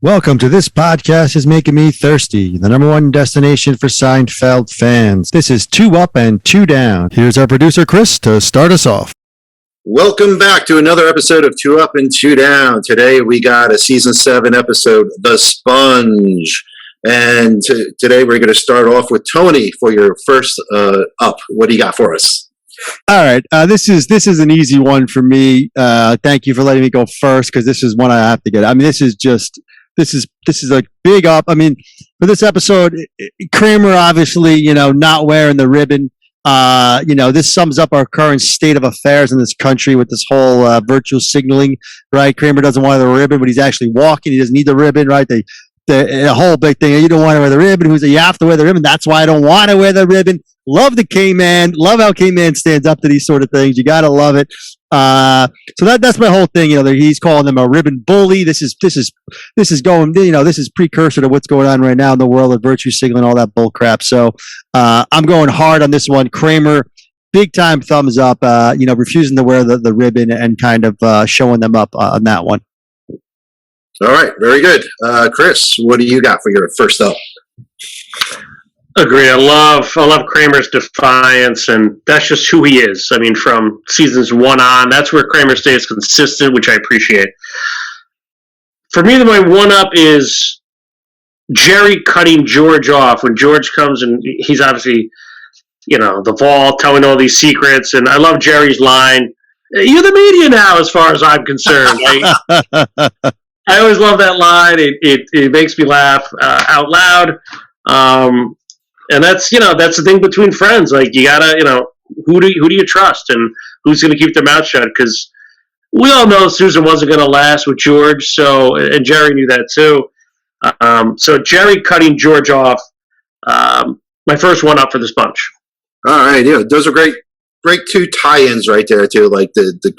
Welcome to This Podcast is Making Me Thirsty, the number one destination for Seinfeld fans. This is Two Up and Two Down. Here's our producer, Chris, to start us off. Welcome back to another episode of Two Up and Two Down. Today we got a Season 7 episode, The Sponge. And today we're going to start off with Tony for your first up. What do you got for us? All right. This is an easy one for me. Thank you for letting me go first because this is one I have to get. I mean, this is a big up. I mean, for this episode, Kramer obviously, not wearing the ribbon. This sums up our current state of affairs in this country with this whole virtual signaling, right? Kramer doesn't want the ribbon, but he's actually walking. He doesn't need the ribbon, right? The whole big thing. You don't want to wear the ribbon. Who's you have to wear the ribbon? That's why I don't want to wear the ribbon. Love the K-Man. Love how K-Man stands up to these sort of things. You gotta love it. So that's my whole thing. He's calling them a ribbon bully. This is going. This is precursor to what's going on right now in the world of virtue signaling, all that bull crap. So I'm going hard on this one. Kramer, big time thumbs up. Refusing to wear the ribbon and kind of showing them up on that one. All right, very good. Chris, what do you got for your first up? Agree. I love Kramer's defiance, and that's just who he is. I mean, from seasons 1 on, that's where Kramer stays consistent, which I appreciate. For me, my one-up is Jerry cutting George off when George comes, and he's obviously, the vault, telling all these secrets, and I love Jerry's line, "You're the media now, as far as I'm concerned." I always love that line. It makes me laugh out loud. And that's the thing between friends. Like, you gotta, who do you trust and who's going to keep their mouth shut? Because we all know Susan wasn't going to last with George. And Jerry knew that too. So Jerry cutting George off, my first one up for the Sponge. All right. Yeah. Those are great two tie-ins right there too. Like the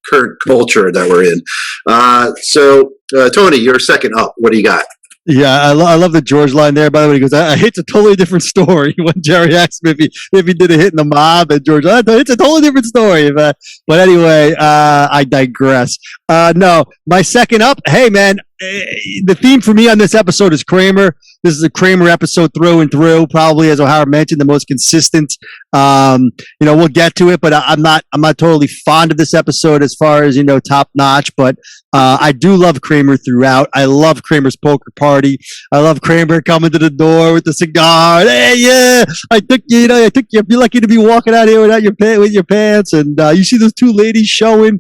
current culture that we're in. So Tony, you're second up. What do you got? Yeah, I love the George line there. By the way, he goes, "It's a totally different story." When Jerry asked him if he did a hit in the mob, and George, "It's a totally different story." But anyway, I digress. No, my second up. Hey, man, the theme for me on this episode is Kramer. This is a Kramer episode through and through. Probably, as O'Hara mentioned, the most consistent. We'll get to it, but I'm not totally fond of this episode as far as top notch. But I do love Kramer throughout. I love Kramer's poker party. I love Kramer coming to the door with the cigar. Hey, yeah, I took you. You're lucky to be walking out here without with your pants. And you see those two ladies showing.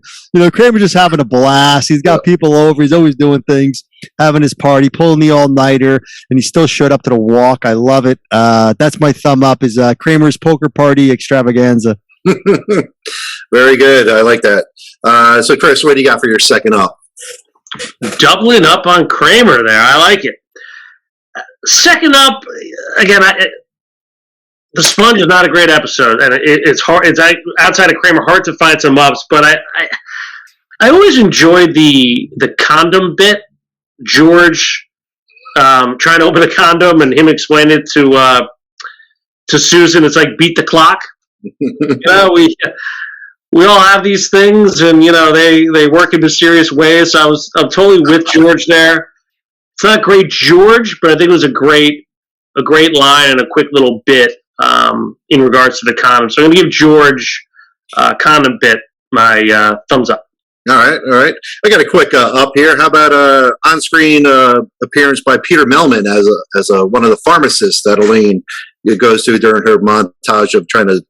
Kramer just having a blast. He's got people over. He's always doing things, having his party, pulling the all-nighter, and he still showed up to the walk. I love it. That's my thumb up is Kramer's poker party extravaganza. Very good. I like that. So, Chris, what do you got for your second up? Doubling up on Kramer there. I like it. Second up, again, The Sponge is not a great episode, and it's hard. It's outside of Kramer, hard to find some ups, but I always enjoyed the condom bit. George trying to open a condom and him explain it to Susan. It's like beat the clock. We all have these things, and they work in mysterious ways. So I'm totally with George there. It's not great George, but I think it was a great line and a quick little bit in regards to the condom. So I'm going to give George condom bit my thumbs up. All right. I got a quick up here. How about on-screen appearance by Peter Melman as one of the pharmacists that Elaine goes to during her montage of trying to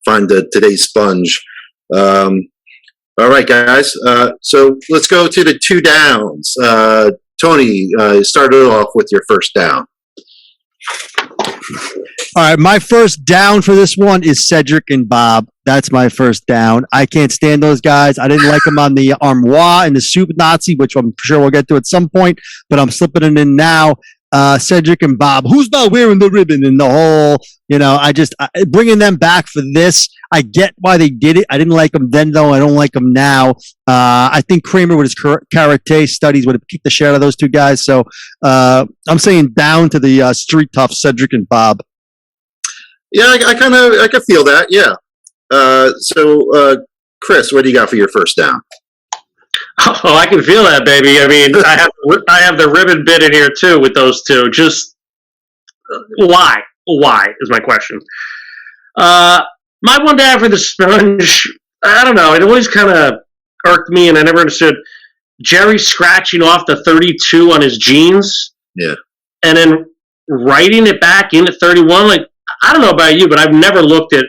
find today's Sponge. All right, guys. So let's go to the two downs. Tony, started off with your first down. All right, my first down for this one is Cedric and Bob. That's my first down. I can't stand those guys. I didn't like them on the Armoire and the Soup Nazi, which I'm sure we'll get to at some point, but I'm slipping it in now. Cedric and Bob, who's not wearing the ribbon in the whole, bringing them back for this. I get why they did it. I didn't like them then, though. I don't like them now. I think Kramer with his karate studies would have kicked the shit out of those two guys. So I'm saying down to the street tough Cedric and Bob. Yeah, I can feel that. Yeah. So Chris, what do you got for your first down? Oh, I can feel that, baby. I mean, I have the ribbon bit in here too with those two. Just why? Why is my question. My one down for the sponge. I don't know. It always kind of irked me, and I never understood Jerry scratching off the 32 on his jeans. Yeah. And then writing it back into 31. Like, I don't know about you, but I've never looked at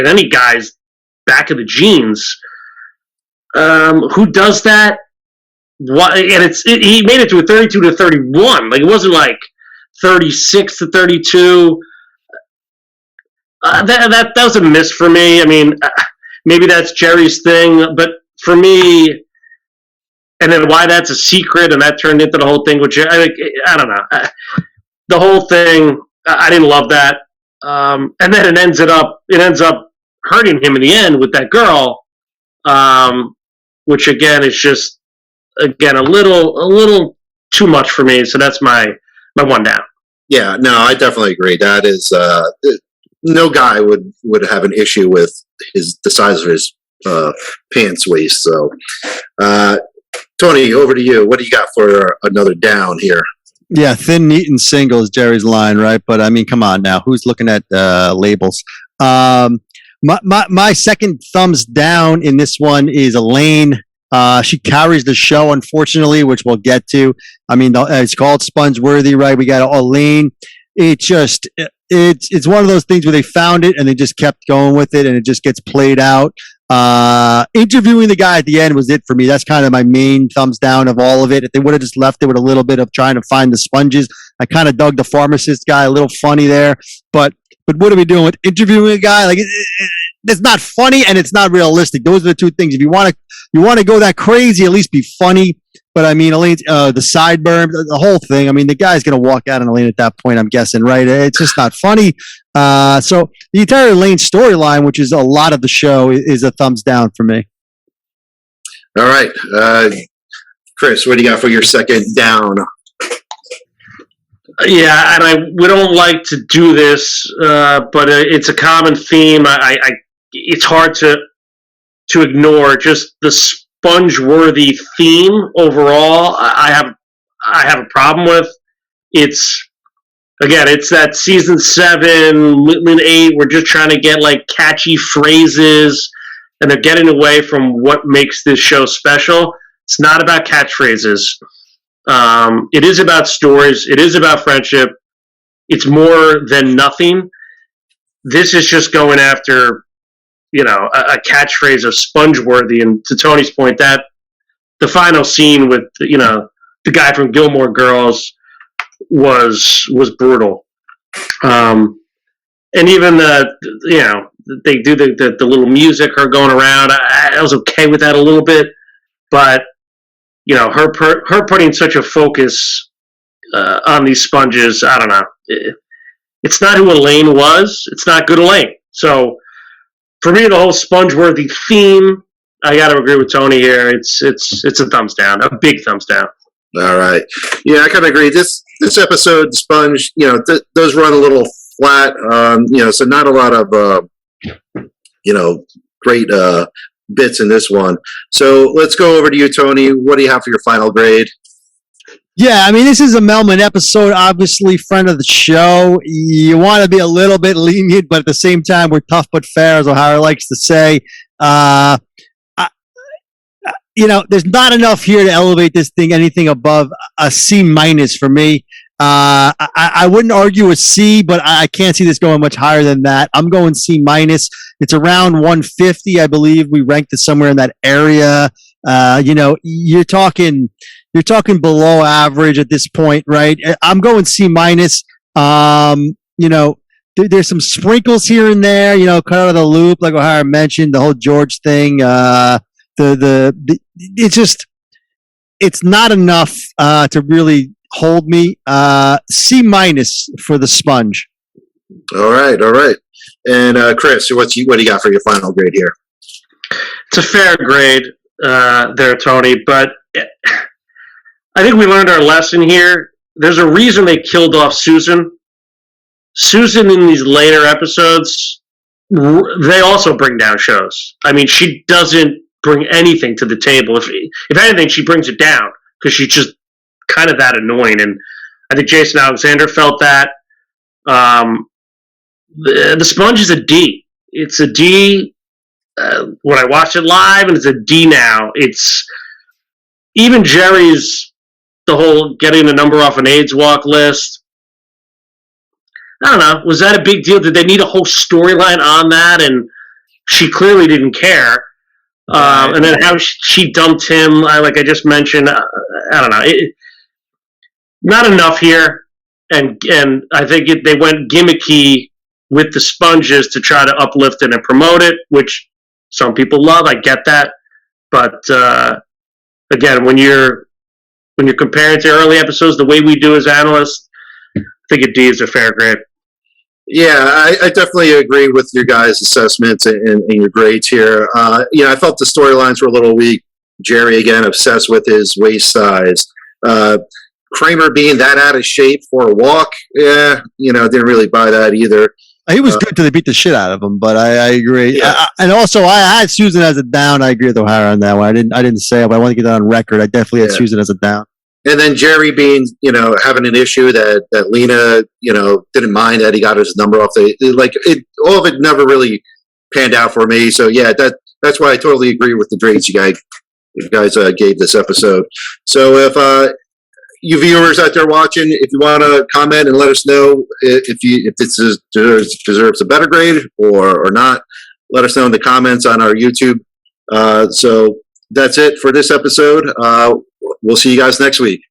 any guy's back of the jeans. Who does that? What? And he made it to a 32 to 31. Like, it wasn't like 36 to 32. That was a miss for me. I mean, maybe that's Jerry's thing, but for me, and then why that's a secret, and that turned into the whole thing with Jerry. I don't know. The whole thing, I didn't love that. And then it ends up hurting him in the end with that girl, which again is just a little too much for me. So that's my one down. Yeah, no, I definitely agree. That is no guy would have an issue with the size of his pants waist. So, Tony, over to you. What do you got for another down here? Yeah, thin, neat, and single is Jerry's line, right? But I mean, come on now, who's looking at labels? My second thumbs down in this one is Elaine. She carries the show, unfortunately, which we'll get to. I mean, it's called Sponge-worthy, right? We got Elaine. It's one of those things where they found it and they just kept going with it, and it just gets played out. Interviewing the guy at the end was it for me. That's kind of my main thumbs down of all of it. If they would have just left it with a little bit of trying to find the sponges, I kind of dug the pharmacist guy, a little funny there. But what are we doing with interviewing a guy? Like, it's not funny and it's not realistic. Those are the two things. If you want to go that crazy, at least be funny. But I mean, Elaine's the sideburn, the whole thing. I mean, the guy's gonna walk out on Elaine at that point, I'm guessing, right? It's just not funny. So the entire Elaine storyline, which is a lot of the show, is a thumbs down for me. All right, Chris, what do you got for your second down? Yeah, and we don't like to do this, but it's a common theme. It's hard to ignore just the sponge-worthy theme overall. I have a problem with. It's that season 7, 8. We're just trying to get like catchy phrases, and they're getting away from what makes this show special. It's not about catchphrases. It is about stories. It is about friendship. It's more than nothing. This is just going after, a catchphrase of Sponge-worthy. And to Tony's point, that the final scene with, the guy from Gilmore Girls was brutal. And even they do the little music, her going around. I was okay with that a little bit, but her putting such a focus on these sponges, I don't know. It's not who Elaine was. It's not good Elaine. So for me, the whole Sponge-worthy theme, I got to agree with Tony here. It's a thumbs down, a big thumbs down. All right. Yeah, I kind of agree. This episode, Sponge, does run a little flat. So not a lot of great bits in this one. So let's go over to you, Tony. What do you have for your final grade? Yeah, I mean, this is a Melman episode, obviously, friend of the show. You want to be a little bit lenient, but at the same time, we're tough but fair, as O'Hara likes to say. There's not enough here to elevate this thing anything above a C- for me. I wouldn't argue a C, but I can't see this going much higher than that. I'm going C-. It's around 150, I believe. We ranked it somewhere in that area. You're talking below average at this point, right? I'm going C-. There's some sprinkles here and there, cut out of the loop, like O'Hara mentioned, the whole George thing. It's not enough to really hold me. C- for the Sponge. All right. And Chris, what do you got for your final grade here? It's a fair grade there, Tony, but I think we learned our lesson here. There's a reason they killed off Susan. Susan in these later episodes, they also bring down shows. I mean, she doesn't bring anything to the table. If anything, she brings it down because she's just kind of that annoying. And I think Jason Alexander felt that. The Sponge is a D. It's a D when I watch it live, and it's a D now. It's even Jerry's, the whole getting the number off an AIDS walk list. I don't know. Was that a big deal? Did they need a whole storyline on that? And she clearly didn't care. And then how she dumped him, like I just mentioned. I don't know. Not enough here. And I think they went gimmicky with the Sponges to try to uplift it and promote it, which some people love. I get that. But again, when you're comparing to early episodes, the way we do as analysts, I think a D is a fair grade. Yeah, I definitely agree with your guys' assessments and your grades here. I felt the storylines were a little weak. Jerry, again, obsessed with his waist size. Kramer being that out of shape for a walk, didn't really buy that either. He was good till they beat the shit out of him, but I agree. Yeah. And also, I had Susan as a down. I agree with O'Hara on that one. I didn't say it, but I want to get that on record. I definitely had Susan as a down. And then Jerry being, having an issue that Lena, didn't mind that he got his number off. All of it never really panned out for me. So yeah, that's why I totally agree with the grades you guys gave this episode. So if you viewers out there watching, if you want to comment and let us know if this deserves a better grade or not, let us know in the comments on our YouTube. So that's it for this episode. We'll see you guys next week.